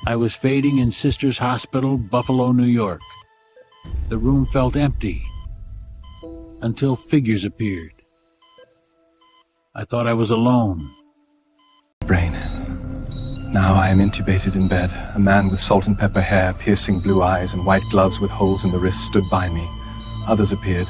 I was fading in Sisters Hospital, Buffalo, New York. The room felt empty until figures appeared. I thought I was alone. Brain. Now I am intubated in bed. A man with salt and pepper hair, piercing blue eyes, and white gloves with holes in the wrists stood by me. Others appeared.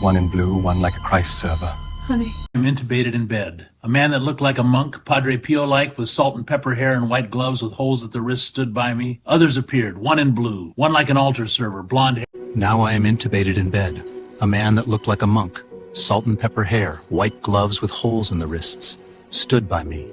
One in blue, one like a Christ server. Honey. I'm intubated in bed. A man that looked like a monk, Padre Pio-like, with salt and pepper hair and white gloves with holes at the wrists stood by me. Others appeared, one in blue, one like an altar server, blonde hair. Now I am intubated in bed. A man that looked like a monk, salt and pepper hair, white gloves with holes in the wrists, stood by me.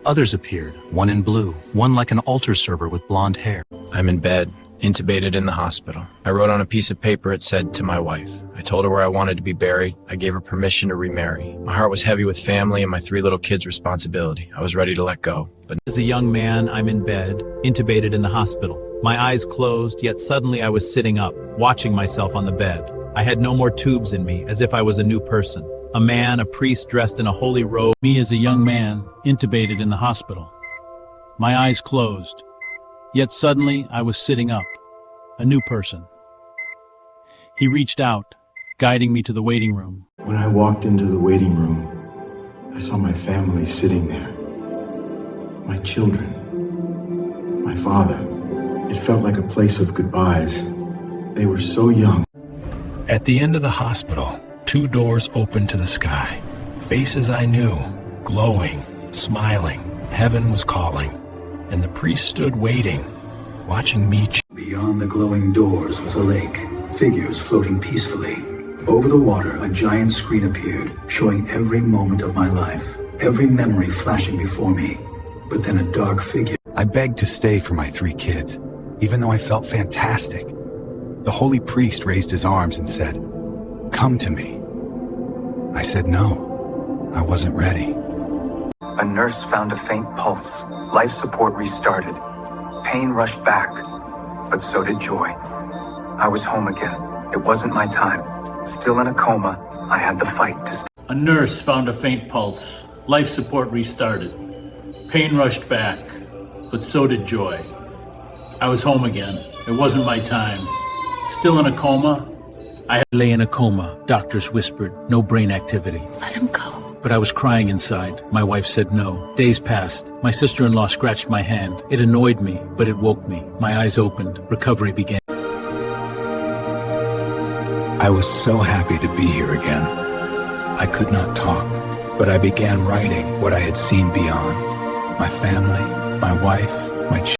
Others appeared, one in blue, one like an altar server with blonde hair. I'm in bed, intubated in the hospital. I wrote on a piece of paper, it said, to my wife. I told her where I wanted to be buried. I gave her permission to remarry. My heart was heavy with family and my 3 little kids' responsibility. I was ready to let go, but as a young man, I'm in bed, intubated in the hospital. My eyes closed, yet suddenly I was sitting up, watching myself on the bed. I had no more tubes in me, as if I was a new person. A man, a priest dressed in a holy robe. Me as a young man, intubated in the hospital. My eyes closed, yet suddenly I was sitting up, a new person. He reached out, guiding me to the waiting room. When I walked into the waiting room, I saw my family sitting there. My children, my father. It felt like a place of goodbyes. They were so young. At the end of the hospital, 2 doors opened to the sky. Faces I knew, glowing, smiling. Heaven was calling, and the priest stood waiting, watching me. Beyond the glowing doors was a lake, figures floating peacefully. Over the water, a giant screen appeared, showing every moment of my life, every memory flashing before me. But then a dark figure. I begged to stay for my 3 kids, even though I felt fantastic. The holy priest raised his arms and said, "Come to me." I said no, I wasn't ready. A nurse found a faint pulse. Life support restarted. Pain rushed back, but so did joy. I was home again. It wasn't my time. Still in a coma, I had the fight to stay. A nurse found a faint pulse. Life support restarted. Pain rushed back, but so did joy. I was home again. It wasn't my time. Still in a coma? I lay in a coma. Doctors whispered, no brain activity. Let him go. But I was crying inside. My wife said no. Days passed. My sister-in-law scratched my hand. It annoyed me, but it woke me. My eyes opened. Recovery began. I was so happy to be here again. I could not talk, but I began writing what I had seen beyond. My family, my wife, my children.